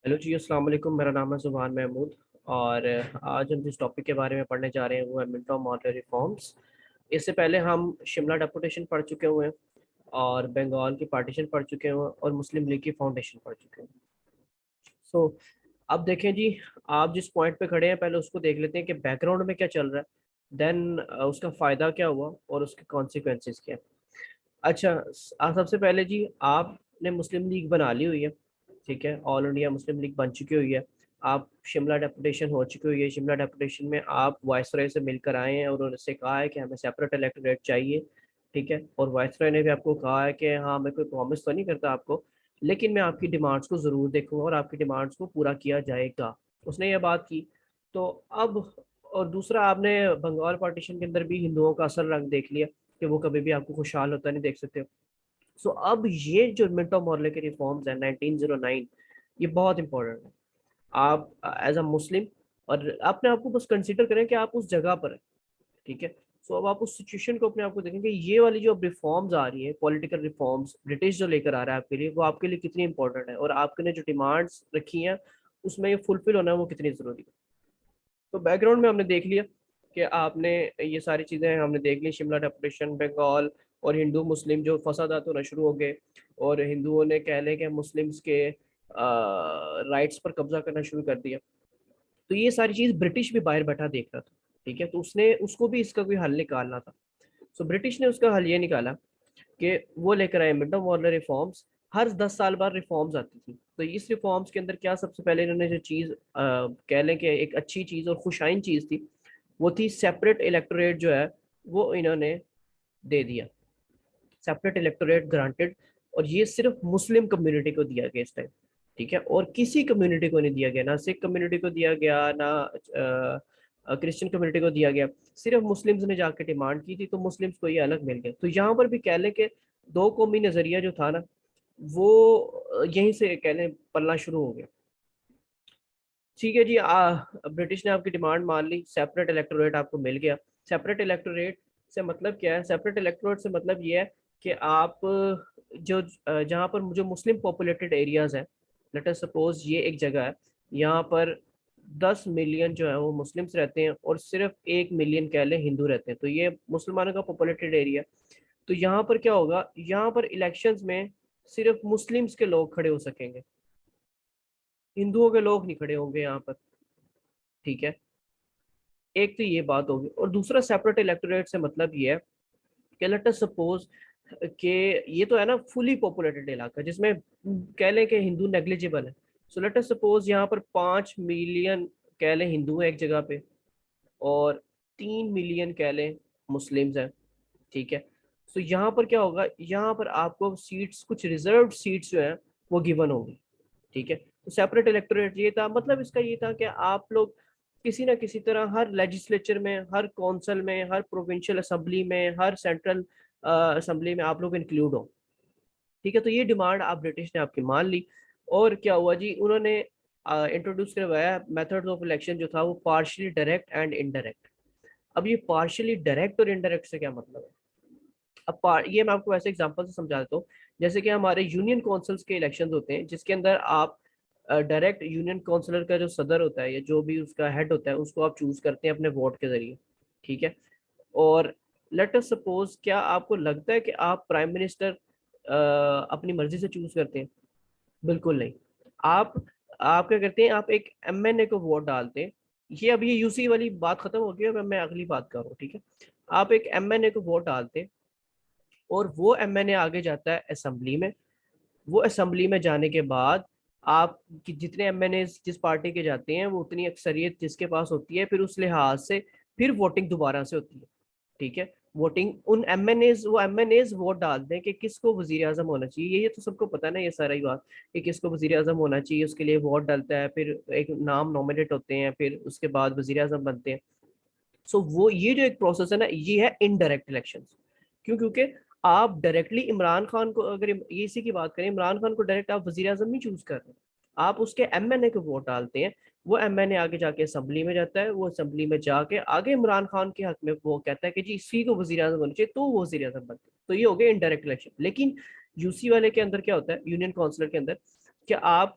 Hello जी, अस्सलाम वालेकुम। मेरा नाम है सुभान महमूद। और आज हम जिस टॉपिक के बारे में पढ़ने जा रहे हैं वो है मिंटो मॉडल रिफॉर्म्स। इससे पहले हम शिमला डेपुटेशन पढ़ चुके हुए हैं, और बंगाल की पार्टीशन पढ़ चुके हैं, और मुस्लिम लीग की फाउंडेशन पढ़ चुके हैं। सो अब देखें जी, आप जिस पॉइंट पे खड़े हैं पहले उसको देख लेते हैं कि बैकग्राउंड में क्या चल रहा है। देन उसका फ़ायदा क्या हुआ और उसके कॉन्सिक्वेंसेस क्या हैं। अच्छा, सबसे पहले जी, आपने मुस्लिम लीग बना ली हुई है। ठीक है, ऑल इंडिया मुस्लिम लीग बन चुकी हुई है। आप शिमला डेपुटेशन हो चुकी हुई है। शिमला डेपुटेशन में आप वाइसरॉय से मिलकर आए हैं और उनसे कहा है कि हमें सेपरेट इलेक्टोरेट चाहिए। ठीक है, और वाइसरॉय ने भी आपको कहा है कि हाँ, मैं कोई प्रॉमिस तो नहीं करता आपको, लेकिन मैं आपकी डिमांड्स को ज़रूर देखूंगा और आपकी डिमांड्स को पूरा किया जाएगा। उसने ये बात की। तो अब, और दूसरा, आपने बंगाल पार्टीशन के अंदर भी हिंदुओं का असल रंग देख लिया कि वो कभी भी आपको खुशहाल होता नहीं देख सकते। सो अब ये जो मिंटो मॉर्ले के रिफॉर्म्स हैं 1909, ये बहुत इंपॉर्टेंट है। आप एज अ मुस्लिम, और अपने आप को बस कंसीडर करें कि आप उस जगह पर हैं। ठीक है। सो अब आप उस सिचुएशन को अपने आप को देखें कि ये वाली जो अब रिफॉर्म्स आ रही है, पॉलिटिकल रिफॉर्म्स ब्रिटिश जो लेकर आ रहा है आपके लिए, वो आपके लिए कितनी इंपॉर्टेंट है, और आपके ने जो डिमांड्स रखी हैं उसमें ये फुलफिल होना है वो कितनी ज़रूरी है। तो बैकग्राउंड में हमने देख लिया कि आपने, ये सारी चीज़ें हमने देख ली। शिमला डेपुटेशन, बंगाल और हिंदू मुस्लिम जो फसादात होना शुरू हो गए, और हिंदुओं ने कह लें कि मुस्लिम्स के राइट्स पर कब्जा करना शुरू कर दिया। तो ये सारी चीज़ ब्रिटिश भी बाहर बैठा देख रहा था। ठीक है, तो उसने उसको भी इसका कोई हल निकालना था। सो ब्रिटिश ने उसका हल ये निकाला कि वो लेकर आए मिड मॉडल रिफॉर्म्स। हर 10 साल बाद रिफॉर्म्स आती थी। तो इस रिफॉर्म्स के अंदर क्या, सबसे पहले इन्होंने जो चीज़ कह लें कि एक अच्छी चीज़ और खुशाइन चीज़ थी, वो थी सेपरेट इलेक्टोरेट जो है वो इन्होंने दे दिया। Separate electorate granted. और ये सिर्फ मुस्लिम कम्युनिटी को दिया गया इस टाइम। ठीक है, और किसी कम्युनिटी को नहीं दिया गया, ना सिख कम्युनिटी को दिया गया, ना क्रिश्चियन कम्युनिटी को दिया गया। सिर्फ मुस्लिम्स ने जाके डिमांड की थी, तो मुस्लिम्स को ये अलग मिल गया। तो यहाँ पर भी कह लें कि दो कौमी नज़रिया जो था ना, वो यहीं से कह लें पलना शुरू हो गया। ठीक है जी, ब्रिटिश ने आपकी डिमांड मान ली, सेपरेट इलेक्टोरेट आपको मिल गया। सेपरेट इलेक्टोरेट से मतलब क्या है? सेपरेट इलेक्टोरेट से मतलब ये है कि आप जो जहाँ पर जो मुस्लिम पॉपुलेटेड एरियाज हैं, लेट अस सपोज ये एक जगह है, यहाँ पर 10 मिलियन जो है वो मुस्लिम्स रहते हैं, और सिर्फ 1 मिलियन कह लें हिंदू रहते हैं। तो ये मुसलमानों का पॉपुलेटेड एरिया। तो यहाँ पर क्या होगा, यहाँ पर इलेक्शंस में सिर्फ मुस्लिम्स के लोग खड़े हो सकेंगे, हिंदुओं के लोग नहीं खड़े होंगे यहाँ पर। ठीक है, एक तो ये बात होगी। और दूसरा, सेपरेट इलेक्टोरेट से मतलब ये है कि लेट अस सपोज कि ये तो है ना फुली पॉपुलेटेड इलाका जिसमें कह लें कि हिंदू नेग्लिजिबल है। सो लेट अस सपोज यहाँ पर 5 मिलियन कह लें हिंदू हैं एक जगह पे, और 3 मिलियन कह लें मुस्लिम्स हैं। ठीक है, तो यहाँ पर क्या होगा, यहाँ पर आपको सीट्स, कुछ रिजर्व सीट्स जो हैं वो गिवन होगी। ठीक है, तो सेपरेट इलेक्टोरेट ये था, मतलब इसका ये था कि आप लोग किसी ना किसी तरह हर लेजिस्लेचर में, हर कौंसल में, हर प्रोविंशियल असेंबली में, हर सेंट्रल असेंबली में आप लोग इंक्लूड हो। ठीक है, तो ये डिमांड आप ब्रिटिश ने आपकी मान ली। और क्या हुआ जी, उन्होंने इंट्रोड्यूस करवाया मेथड्स ऑफ इलेक्शन जो था वो पार्शियली डायरेक्ट एंड इनडायरेक्ट। अब ये पार्शियली डायरेक्ट और इनडायरेक्ट से क्या मतलब है? अब ये मैं आपको ऐसे एग्जांपल से समझा देता हूँ। जैसे कि हमारे यूनियन काउंसिल्स के इलेक्शंस होते हैं, जिसके अंदर आप डायरेक्ट यूनियन काउंसिलर का जो सदर होता है या जो भी उसका हेड होता है उसको आप चूज करते हैं अपने वोट के जरिए। ठीक है, और लेट अस सपोज, क्या आपको लगता है कि आप प्राइम मिनिस्टर अपनी मर्जी से चूज करते हैं? बिल्कुल नहीं। आप आप क्या करते हैं, आप एक एमएनए को वोट डालते हैं। ये अब ये यूसी वाली बात खत्म हो गई है, अब मैं अगली बात कर रहा हूँ। ठीक है, आप एक एमएनए को वोट डालते हैं, और वो एमएनए आगे जाता है असेंबली में। वो असेंबली में जाने के बाद आप जितने एमएनए जिस पार्टी के जाते हैं वो उतनी अक्सरियत जिसके पास होती है, फिर उस लिहाज से फिर वोटिंग दोबारा से होती है। ठीक है, वोटिंग उन एमएनएज, वो एमएनएज वोट डालते हैं कि किसको वजीर आजम होना चाहिए। ये तो सबको पता है ना, ये सारा ही बात कि किसको वजीर आजम होना चाहिए, उसके लिए वोट डालता है, फिर एक नाम नॉमिनेट होते हैं, फिर उसके बाद वजीर आजम बनते हैं। सो वो ये जो एक प्रोसेस है ना, ये है इनडायरेक्ट इलेक्शन। क्यों? क्योंकि आप डायरेक्टली इमरान खान को, अगर ये इसी की बात करें, इमरान खान को डायरेक्ट आप वजीर आजम नहीं चूज कर रहे, आप उसके एमएनए को वोट डालते हैं। वो एमएनए आगे जाके असेंबली में जाता है, वो असेंबली में जाके आगे इमरान खान के हक में वो कहता है कि जी इसी को वजीर आजम होना चाहिए, तो वो वजीर आजम बनते हैं। तो ये हो गया इनडायरेक्ट इलेक्शन। लेकिन यूसी वाले के अंदर क्या होता है, यूनियन काउंसिलर के अंदर, कि आप